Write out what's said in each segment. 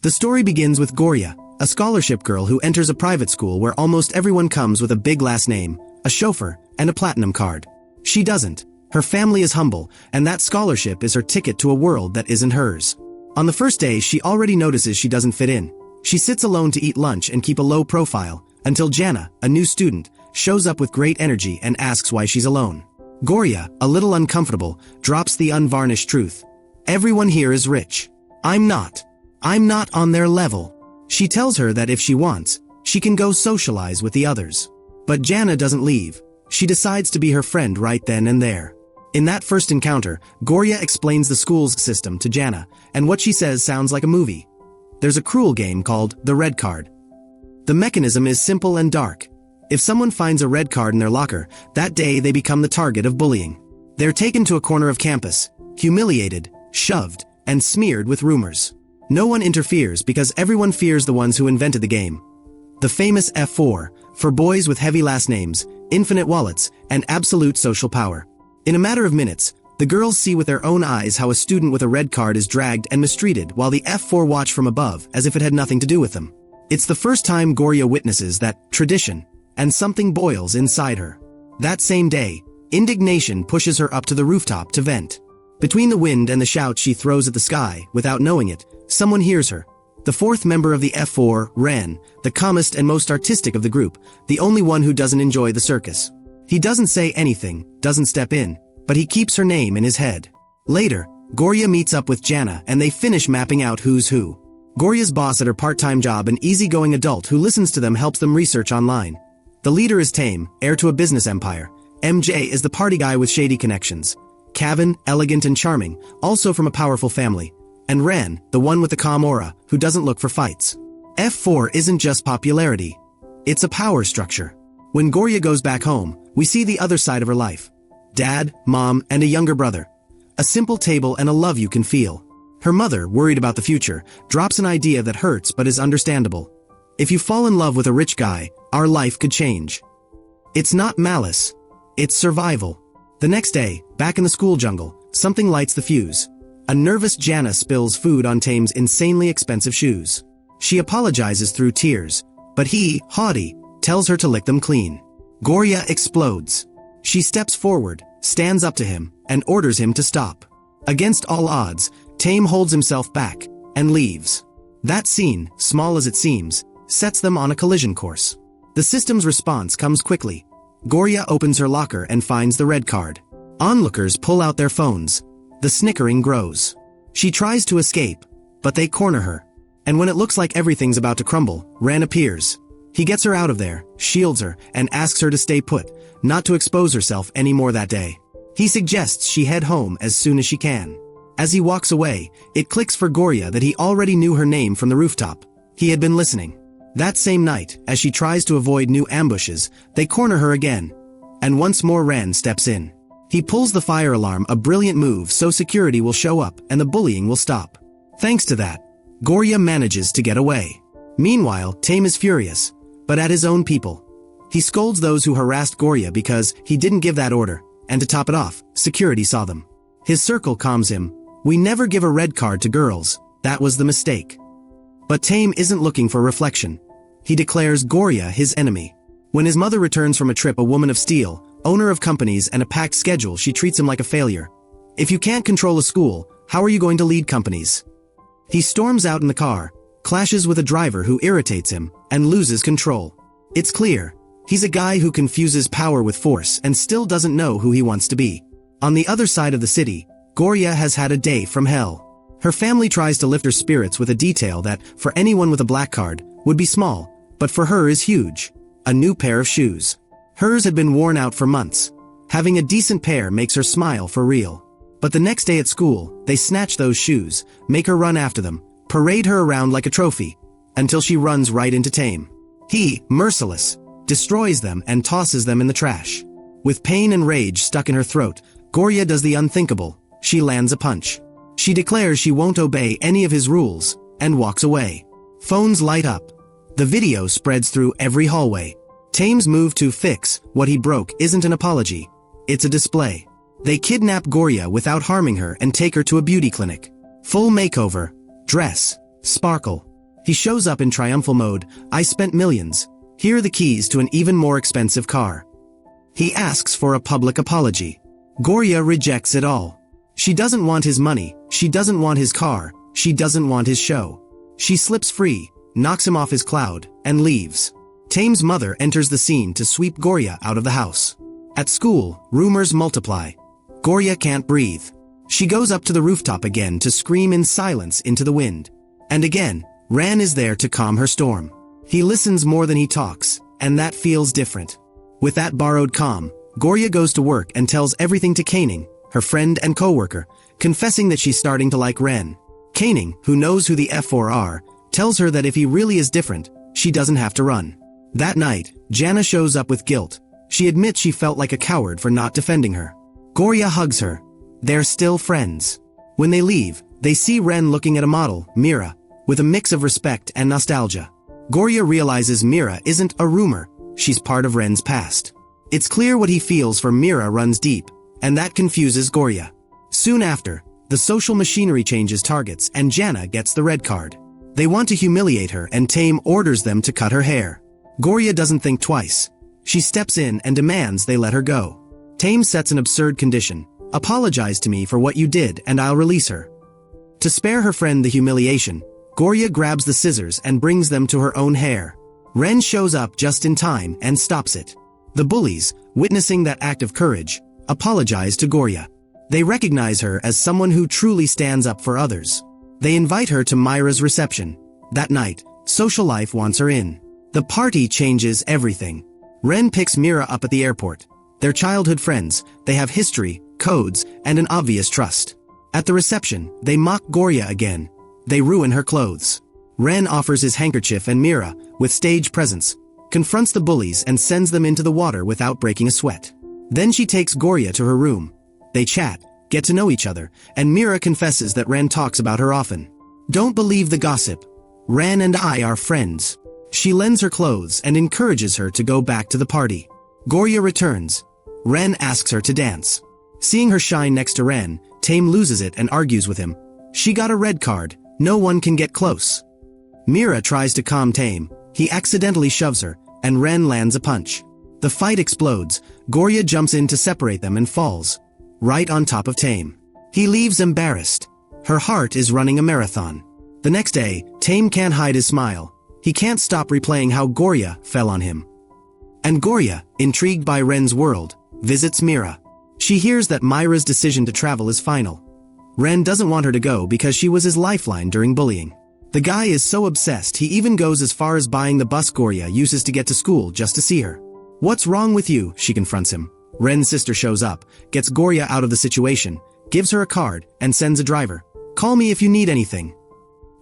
The story begins with Gorya, a scholarship girl who enters a private school where almost everyone comes with a big last name, a chauffeur, and a platinum card. She doesn't. Her family is humble, and that scholarship is her ticket to a world that isn't hers. On the first day, she already notices she doesn't fit in. She sits alone to eat lunch and keep a low profile, until Jana, a new student, shows up with great energy and asks why she's alone. Gorya, a little uncomfortable, drops the unvarnished truth. Everyone here is rich. I'm not. I'm not on their level. She tells her that if she wants, she can go socialize with the others. But Jana doesn't leave. She decides to be her friend right then and there. In that first encounter, Gorya explains the school's system to Jana, and what she says sounds like a movie. There's a cruel game called the red card. The mechanism is simple and dark. If someone finds a red card in their locker, that day they become the target of bullying. They're taken to a corner of campus, humiliated, shoved, and smeared with rumors. No one interferes because everyone fears the ones who invented the game. The famous F4, for boys with heavy last names, infinite wallets, and absolute social power. In a matter of minutes, the girls see with their own eyes how a student with a red card is dragged and mistreated while the F4 watch from above as if it had nothing to do with them. It's the first time Gorya witnesses that tradition, and something boils inside her. That same day, indignation pushes her up to the rooftop to vent. Between the wind and the shout she throws at the sky, without knowing it, someone hears her. The fourth member of the F4, Ren, the calmest and most artistic of the group, the only one who doesn't enjoy the circus. He doesn't say anything, doesn't step in, but he keeps her name in his head. Later, Gorya meets up with Jana and they finish mapping out who's who. Gorya's boss at her part-time job, an easygoing adult who listens to them, helps them research online. The leader is Tame, heir to a business empire. MJ is the party guy with shady connections. Kevin, elegant and charming, also from a powerful family. And Ren, the one with the calm aura, who doesn't look for fights. F4 isn't just popularity. It's a power structure. When Gorya goes back home, we see the other side of her life. Dad, mom, and a younger brother. A simple table and a love you can feel. Her mother, worried about the future, drops an idea that hurts but is understandable. If you fall in love with a rich guy, our life could change. It's not malice. It's survival. The next day, back in the school jungle, something lights the fuse. A nervous Jana spills food on Tame's insanely expensive shoes. She apologizes through tears, but he, haughty, tells her to lick them clean. Gorya explodes. She steps forward, stands up to him, and orders him to stop. Against all odds, Tame holds himself back, and leaves. That scene, small as it seems, sets them on a collision course. The system's response comes quickly. Gorya opens her locker and finds the red card. Onlookers pull out their phones. The snickering grows. She tries to escape, but they corner her. And when it looks like everything's about to crumble, Ren appears. He gets her out of there, shields her, and asks her to stay put, not to expose herself anymore that day. He suggests she head home as soon as she can. As he walks away, it clicks for Gorya that he already knew her name from the rooftop. He had been listening. That same night, as she tries to avoid new ambushes, they corner her again. And once more Ren steps in. He pulls the fire alarm, a brilliant move so security will show up and the bullying will stop. Thanks to that, Gorya manages to get away. Meanwhile, Tame is furious, but at his own people. He scolds those who harassed Gorya because he didn't give that order, and to top it off, security saw them. His circle calms him. We never give a red card to girls. That was the mistake. But Tame isn't looking for reflection. He declares Gorya his enemy. When his mother returns from a trip, a woman of steel, owner of companies and a packed schedule, she treats him like a failure. If you can't control a school, how are you going to lead companies? He storms out in the car, clashes with a driver who irritates him, and loses control. It's clear. He's a guy who confuses power with force and still doesn't know who he wants to be. On the other side of the city, Gorya has had a day from hell. Her family tries to lift her spirits with a detail that, for anyone with a black card, would be small, but for her is huge. A new pair of shoes. Hers had been worn out for months. Having a decent pair makes her smile for real. But the next day at school, they snatch those shoes, make her run after them, parade her around like a trophy, until she runs right into Tame. He, merciless, destroys them and tosses them in the trash. With pain and rage stuck in her throat, Gorya does the unthinkable. She lands a punch. She declares she won't obey any of his rules, and walks away. Phones light up. The video spreads through every hallway. Tame's move to fix what he broke isn't an apology. It's a display. They kidnap Gorya without harming her and take her to a beauty clinic. Full makeover, dress, sparkle. He shows up in triumphal mode. I spent millions. Here are the keys to an even more expensive car. He asks for a public apology. Gorya rejects it all. She doesn't want his money, she doesn't want his car, she doesn't want his show. She slips free, knocks him off his cloud, and leaves. Tame's mother enters the scene to sweep Gorya out of the house. At school, rumors multiply. Gorya can't breathe. She goes up to the rooftop again to scream in silence into the wind. And again, Ran is there to calm her storm. He listens more than he talks, and that feels different. With that borrowed calm, Gorya goes to work and tells everything to Kaning, her friend and co-worker, confessing that she's starting to like Ren. Kaning, who knows who the F4 are, tells her that if he really is different, she doesn't have to run. That night, Jana shows up with guilt. She admits she felt like a coward for not defending her. Gorya hugs her. They're still friends. When they leave, they see Ren looking at a model, Mira, with a mix of respect and nostalgia. Gorya realizes Mira isn't a rumor, she's part of Ren's past. It's clear what he feels for Mira runs deep, and that confuses Gorya. Soon after, the social machinery changes targets and Jana gets the red card. They want to humiliate her and Tame orders them to cut her hair. Gorya doesn't think twice. She steps in and demands they let her go. Tame sets an absurd condition. Apologize to me for what you did and I'll release her. To spare her friend the humiliation, Gorya grabs the scissors and brings them to her own hair. Ren shows up just in time and stops it. The bullies, witnessing that act of courage, apologize to Gorya. They recognize her as someone who truly stands up for others. They invite her to Myra's reception. That night, social life wants her in. The party changes everything. Ren picks Mira up at the airport. They're childhood friends, they have history, codes, and an obvious trust. At the reception, they mock Gorya again. They ruin her clothes. Ren offers his handkerchief and Mira, with stage presence, confronts the bullies and sends them into the water without breaking a sweat. Then she takes Gorya to her room. They chat, get to know each other, and Mira confesses that Ren talks about her often. Don't believe the gossip. Ren and I are friends. She lends her clothes and encourages her to go back to the party. Gorya returns. Ren asks her to dance. Seeing her shine next to Ren, Tame loses it and argues with him. She got a red card. No one can get close. Mira tries to calm Tame. He accidentally shoves her, and Ren lands a punch. The fight explodes. Gorya jumps in to separate them and falls, right on top of Tame. He leaves embarrassed. Her heart is running a marathon. The next day, Tame can't hide his smile. He can't stop replaying how Gorya fell on him. And Gorya, intrigued by Ren's world, visits Mira. She hears that Myra's decision to travel is final. Ren doesn't want her to go because she was his lifeline during bullying. The guy is so obsessed he even goes as far as buying the bus Gorya uses to get to school just to see her. What's wrong with you? She confronts him. Ren's sister shows up, gets Gorya out of the situation, gives her a card, and sends a driver. Call me if you need anything.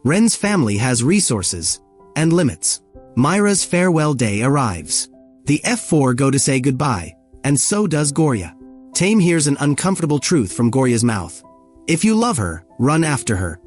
Ren's family has resources and limits. Myra's farewell day arrives. The F4 go to say goodbye, and so does Gorya. Tame hears an uncomfortable truth from Gorya's mouth. If you love her, run after her.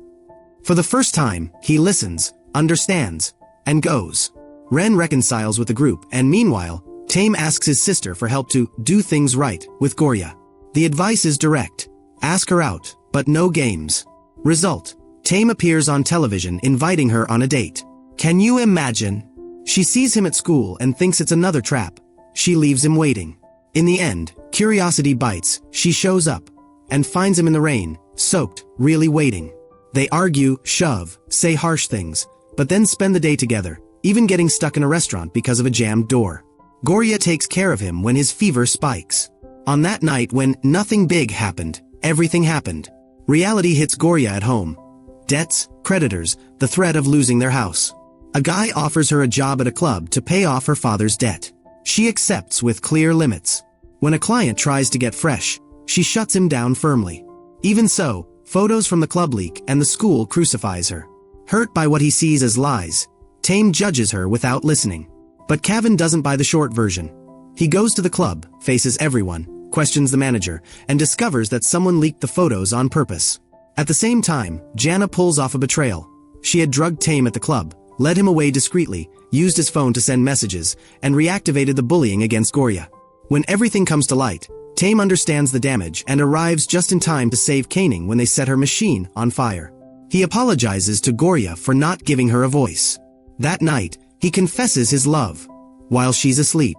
For the first time, he listens, understands, and goes. Ren reconciles with the group, and meanwhile, Tame asks his sister for help to do things right with Gorya. The advice is direct. Ask her out, but no games. Result: Tame appears on television inviting her on a date. Can you imagine? She sees him at school and thinks it's another trap. She leaves him waiting. In the end, curiosity bites. She shows up and finds him in the rain, soaked, really waiting. They argue, shove, say harsh things, but then spend the day together, even getting stuck in a restaurant because of a jammed door. Gorya takes care of him when his fever spikes. On that night when nothing big happened, everything happened. Reality hits Gorya at home. Debts, creditors, the threat of losing their house. A guy offers her a job at a club to pay off her father's debt. She accepts with clear limits. When a client tries to get fresh, she shuts him down firmly. Even so, photos from the club leak and the school crucifies her. Hurt by what he sees as lies, Tame judges her without listening. But Kevin doesn't buy the short version. He goes to the club, faces everyone, questions the manager, and discovers that someone leaked the photos on purpose. At the same time, Jana pulls off a betrayal. She had drugged Tame at the club, led him away discreetly, used his phone to send messages, and reactivated the bullying against Gorya. When everything comes to light, Tame understands the damage and arrives just in time to save Kaning when they set her machine on fire. He apologizes to Gorya for not giving her a voice. That night, he confesses his love, while she's asleep.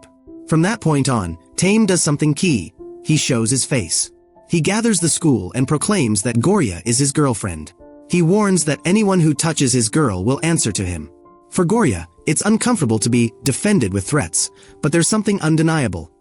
From that point on, Tame does something key. He shows his face. He gathers the school and proclaims that Gorya is his girlfriend. He warns that anyone who touches his girl will answer to him. For Gorya, it's uncomfortable to be defended with threats, but there's something undeniable.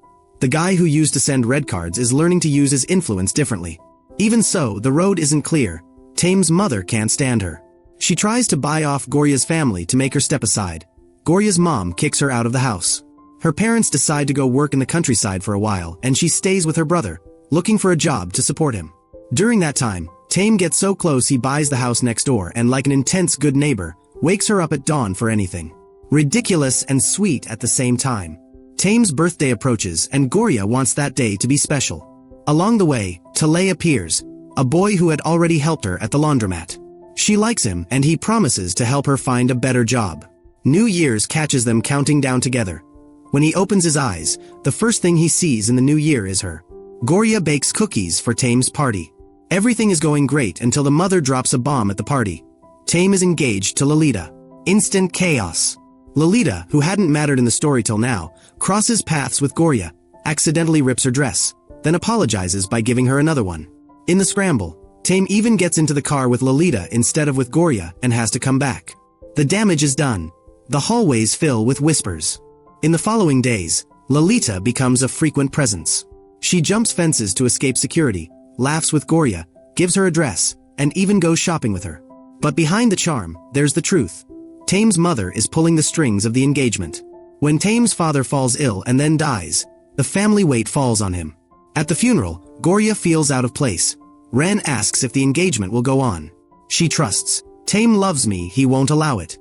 The guy who used to send red cards is learning to use his influence differently. Even so, the road isn't clear. Tame's mother can't stand her. She tries to buy off Gorya's family to make her step aside. Gorya's mom kicks her out of the house. Her parents decide to go work in the countryside for a while, and she stays with her brother, looking for a job to support him. During that time, Tame gets so close he buys the house next door and, like an intense good neighbor, wakes her up at dawn for anything. Ridiculous and sweet at the same time. Tame's birthday approaches and Gorya wants that day to be special. Along the way, Talay appears, a boy who had already helped her at the laundromat. She likes him and he promises to help her find a better job. New Year's catches them counting down together. When he opens his eyes, the first thing he sees in the new year is her. Gorya bakes cookies for Tame's party. Everything is going great until the mother drops a bomb at the party. Tame is engaged to Lolita. Instant chaos. Lolita, who hadn't mattered in the story till now, crosses paths with Gorya, accidentally rips her dress, then apologizes by giving her another one. In the scramble, Tame even gets into the car with Lolita instead of with Gorya and has to come back. The damage is done. The hallways fill with whispers. In the following days, Lolita becomes a frequent presence. She jumps fences to escape security, laughs with Gorya, gives her a dress, and even goes shopping with her. But behind the charm, there's the truth. Tame's mother is pulling the strings of the engagement. When Tame's father falls ill and then dies, the family weight falls on him. At the funeral, Gorya feels out of place. Ren asks if the engagement will go on. She trusts. Tame loves me, he won't allow it.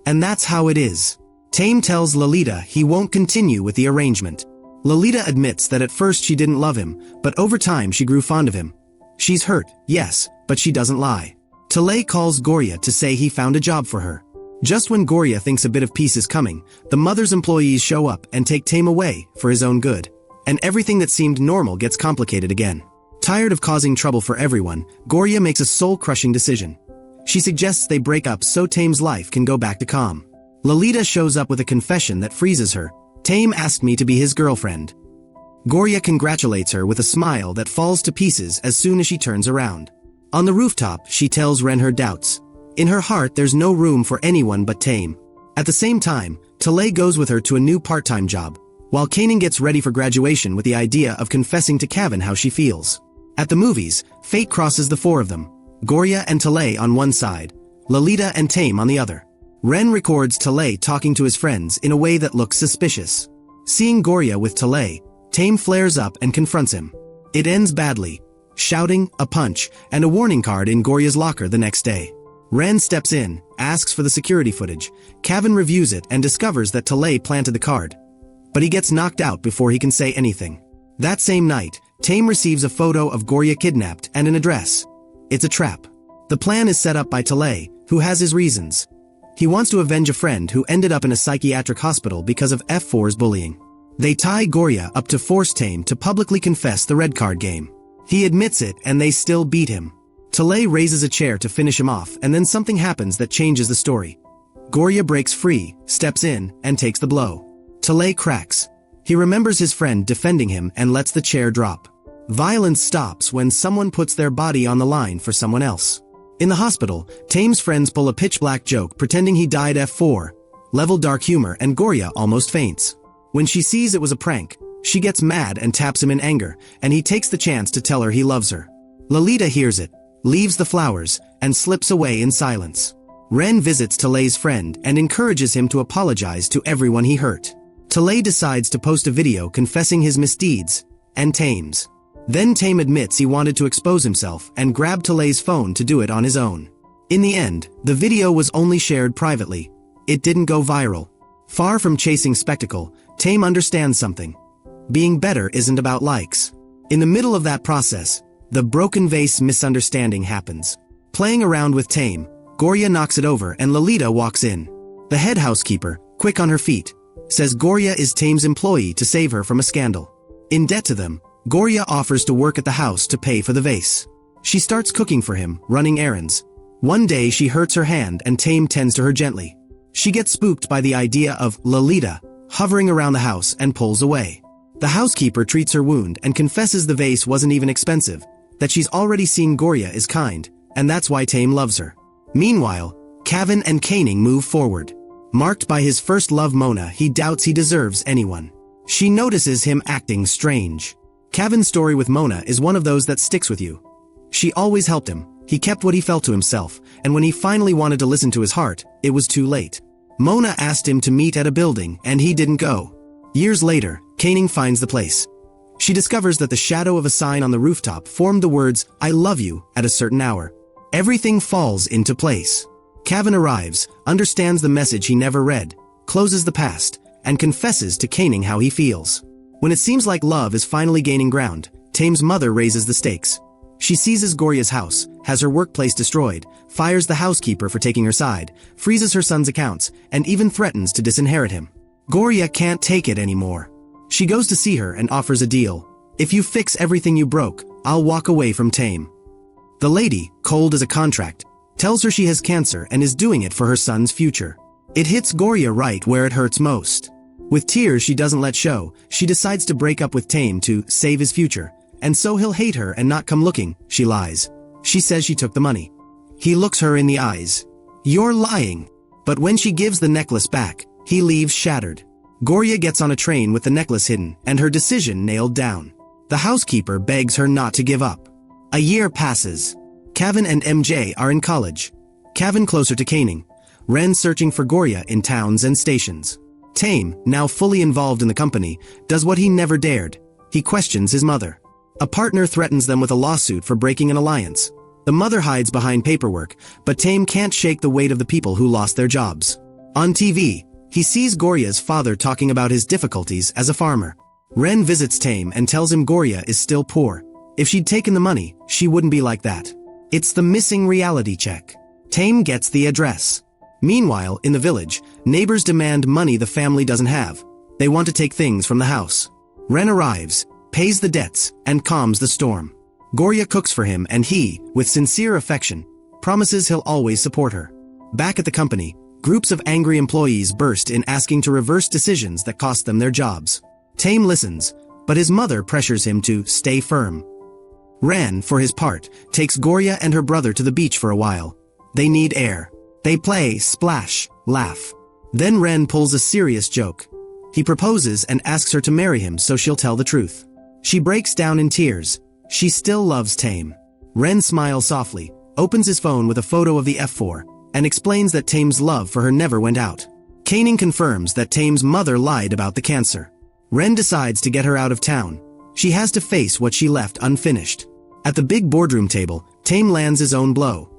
And that's how it is. Tame tells Lolita he won't continue with the arrangement. Lolita admits that at first she didn't love him, but over time she grew fond of him. She's hurt, yes, but she doesn't lie. Talay calls Gorya to say he found a job for her. Just when Gorya thinks a bit of peace is coming, the mother's employees show up and take Tame away for his own good. And everything that seemed normal gets complicated again. Tired of causing trouble for everyone, Gorya makes a soul-crushing decision. She suggests they break up so Tame's life can go back to calm. Lolita shows up with a confession that freezes her. Tame asked me to be his girlfriend. Gorya congratulates her with a smile that falls to pieces as soon as she turns around. On the rooftop, she tells Ren her doubts. In her heart, there's no room for anyone but Tame. At the same time, Talay goes with her to a new part-time job, while Kanan gets ready for graduation with the idea of confessing to Kevin how she feels. At the movies, fate crosses the four of them. Gorya and Talay on one side, Lolita and Tame on the other. Ren records Talay talking to his friends in a way that looks suspicious. Seeing Gorya with Talay, Tame flares up and confronts him. It ends badly. Shouting, a punch, and a warning card in Gorya's locker the next day. Ren steps in, asks for the security footage. Kevin reviews it and discovers that Talay planted the card. But he gets knocked out before he can say anything. That same night, Tame receives a photo of Gorya kidnapped and an address. It's a trap. The plan is set up by Talay, who has his reasons. He wants to avenge a friend who ended up in a psychiatric hospital because of F4's bullying. They tie Gorya up to force Tame to publicly confess the red card game. He admits it and they still beat him. Talay raises a chair to finish him off and then something happens that changes the story. Gorya breaks free, steps in, and takes the blow. Talay cracks. He remembers his friend defending him and lets the chair drop. Violence stops when someone puts their body on the line for someone else. In the hospital, Tame's friends pull a pitch-black joke pretending he died F4, level dark humor, and Gorya almost faints. When she sees it was a prank, she gets mad and taps him in anger, and he takes the chance to tell her he loves her. Lolita hears it, leaves the flowers, and slips away in silence. Ren visits Talay's friend and encourages him to apologize to everyone he hurt. Talay decides to post a video confessing his misdeeds, and Tame's. Then Tame admits he wanted to expose himself and grabbed Talay's phone to do it on his own. In the end, the video was only shared privately. It didn't go viral. Far from chasing spectacle, Tame understands something. Being better isn't about likes. In the middle of that process, the broken vase misunderstanding happens. Playing around with Tame, Gorya knocks it over and Lolita walks in. The head housekeeper, quick on her feet, says Gorya is Tame's employee to save her from a scandal. In debt to them, Gorya offers to work at the house to pay for the vase. She starts cooking for him, running errands. One day she hurts her hand and Tame tends to her gently. She gets spooked by the idea of Lolita hovering around the house and pulls away. The housekeeper treats her wound and confesses the vase wasn't even expensive, that she's already seen Gorya is kind, and that's why Tame loves her. Meanwhile, Cavan and Caning move forward. Marked by his first love Mona, he doubts he deserves anyone. She notices him acting strange. Cavan's story with Mona is one of those that sticks with you. She always helped him, he kept what he felt to himself, and when he finally wanted to listen to his heart, it was too late. Mona asked him to meet at a building, and he didn't go. Years later, Caning finds the place. She discovers that the shadow of a sign on the rooftop formed the words, "I love you," at a certain hour. Everything falls into place. Cavan arrives, understands the message he never read, closes the past, and confesses to Caning how he feels. When it seems like love is finally gaining ground, Tame's mother raises the stakes. She seizes Gorya's house, has her workplace destroyed, fires the housekeeper for taking her side, freezes her son's accounts, and even threatens to disinherit him. Gorya can't take it anymore. She goes to see her and offers a deal. "If you fix everything you broke, I'll walk away from Tame." The lady, cold as a contract, tells her she has cancer and is doing it for her son's future. It hits Gorya right where it hurts most. With tears she doesn't let show, she decides to break up with Tame to save his future, and so he'll hate her and not come looking. She lies. She says she took the money. He looks her in the eyes. "You're lying." But when she gives the necklace back, he leaves shattered. Gorya gets on a train with the necklace hidden and her decision nailed down. The housekeeper begs her not to give up. A year passes. Cavan and MJ are in college. Cavan closer to Caning. Ren searching for Gorya in towns and stations. Tame, now fully involved in the company, does what he never dared. He questions his mother. A partner threatens them with a lawsuit for breaking an alliance. The mother hides behind paperwork, but Tame can't shake the weight of the people who lost their jobs. On TV, he sees Gorya's father talking about his difficulties as a farmer. Ren visits Tame and tells him Gorya is still poor. If she'd taken the money, she wouldn't be like that. It's the missing reality check. Tame gets the address. Meanwhile, in the village, neighbors demand money the family doesn't have. They want to take things from the house. Ren arrives, pays the debts, and calms the storm. Gorya cooks for him and he, with sincere affection, promises he'll always support her. Back at the company, groups of angry employees burst in asking to reverse decisions that cost them their jobs. Tame listens, but his mother pressures him to stay firm. Ren, for his part, takes Gorya and her brother to the beach for a while. They need air. They play, splash, laugh. Then Ren pulls a serious joke. He proposes and asks her to marry him so she'll tell the truth. She breaks down in tears. She still loves Tame. Ren smiles softly, opens his phone with a photo of the F4, and explains that Tame's love for her never went out. Caning confirms that Tame's mother lied about the cancer. Ren decides to get her out of town. She has to face what she left unfinished. At the big boardroom table, Tame lands his own blow.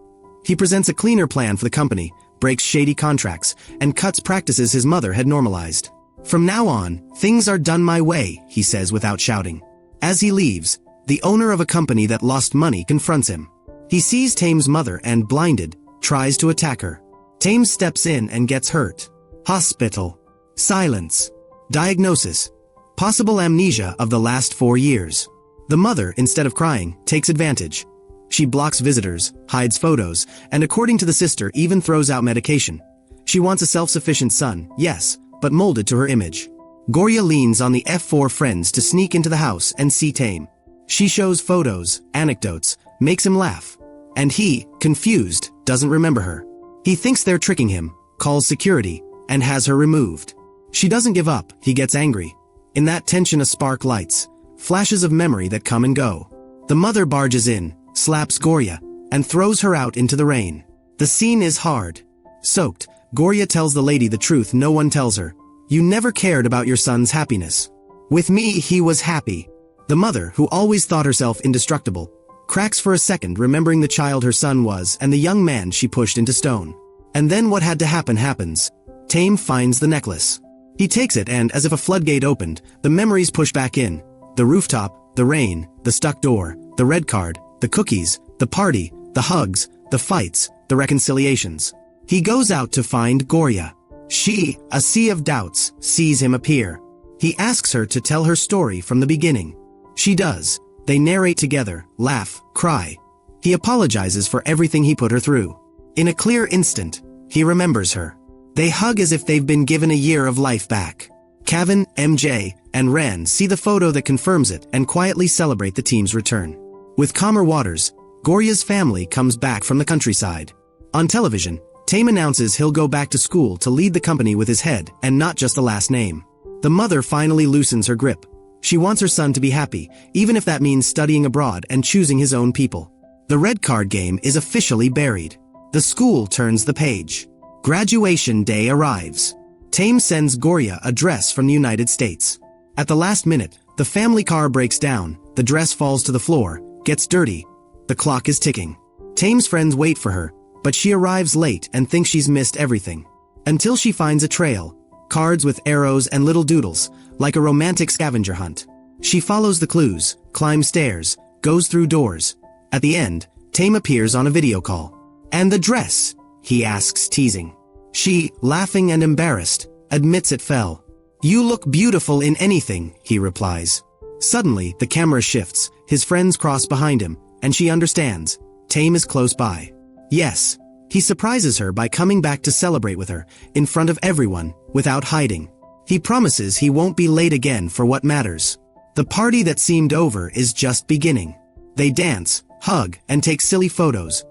He presents a cleaner plan for the company, breaks shady contracts, and cuts practices his mother had normalized. "From now on, things are done my way," he says without shouting. As he leaves, the owner of a company that lost money confronts him. He sees Tame's mother and, blinded, tries to attack her. Tame steps in and gets hurt. Hospital. Silence. Diagnosis. Possible amnesia of the last 4 years. The mother, instead of crying, takes advantage. She blocks visitors, hides photos, and according to the sister even throws out medication. She wants a self-sufficient son, yes, but molded to her image. Gorya leans on the F4 friends to sneak into the house and see Tame. She shows photos, anecdotes, makes him laugh. And he, confused, doesn't remember her. He thinks they're tricking him, calls security, and has her removed. She doesn't give up, he gets angry. In that tension a spark lights, flashes of memory that come and go. The mother barges in, slaps Gorya, and throws her out into the rain. The scene is hard. Soaked, Gorya tells the lady the truth no one tells her. "You never cared about your son's happiness. With me he was happy." The mother, who always thought herself indestructible, cracks for a second remembering the child her son was and the young man she pushed into stone. And then what had to happen happens. Tame finds the necklace. He takes it and, as if a floodgate opened, the memories push back in. The rooftop, the rain, the stuck door, the red card, the cookies, the party, the hugs, the fights, the reconciliations. He goes out to find Gorya. She, a sea of doubts, sees him appear. He asks her to tell her story from the beginning. She does. They narrate together, laugh, cry. He apologizes for everything he put her through. In a clear instant, he remembers her. They hug as if they've been given a year of life back. Kevin, MJ, and Ren see the photo that confirms it and quietly celebrate the team's return. With calmer waters, Gorya's family comes back from the countryside. On television, Tame announces he'll go back to school to lead the company with his head and not just a last name. The mother finally loosens her grip. She wants her son to be happy, even if that means studying abroad and choosing his own people. The red card game is officially buried. The school turns the page. Graduation day arrives. Tame sends Gorya a dress from the United States. At the last minute, the family car breaks down, the dress falls to the floor, gets dirty. The clock is ticking. Tame's friends wait for her, but she arrives late and thinks she's missed everything. Until she finds a trail, cards with arrows and little doodles, like a romantic scavenger hunt. She follows the clues, climbs stairs, goes through doors. At the end, Tame appears on a video call. "And the dress?" he asks, teasing. She, laughing and embarrassed, admits it fell. "You look beautiful in anything," he replies. Suddenly, the camera shifts, his friends cross behind him, and she understands. Tame is close by. Yes, he surprises her by coming back to celebrate with her, in front of everyone, without hiding. He promises he won't be late again for what matters. The party that seemed over is just beginning. They dance, hug, and take silly photos.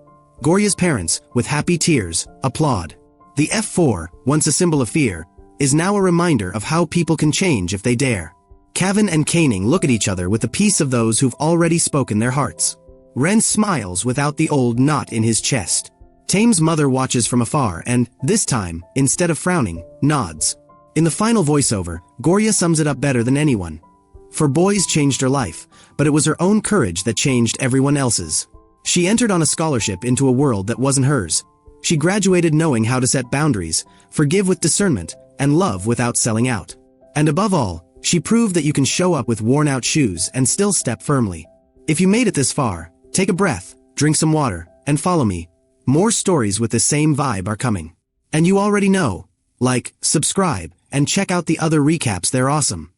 Gorya's parents, with happy tears, applaud. The F4, once a symbol of fear, is now a reminder of how people can change if they dare. Kevin and Kaning look at each other with the peace of those who've already spoken their hearts. Ren smiles without the old knot in his chest. Tame's mother watches from afar and, this time, instead of frowning, nods. In the final voiceover, Gorya sums it up better than anyone. For boys changed her life, but it was her own courage that changed everyone else's. She entered on a scholarship into a world that wasn't hers. She graduated knowing how to set boundaries, forgive with discernment, and love without selling out. And above all, she proved that you can show up with worn-out shoes and still step firmly. If you made it this far, take a breath, drink some water, and follow me. More stories with the same vibe are coming. And you already know. Like, subscribe, and check out the other recaps, they're awesome.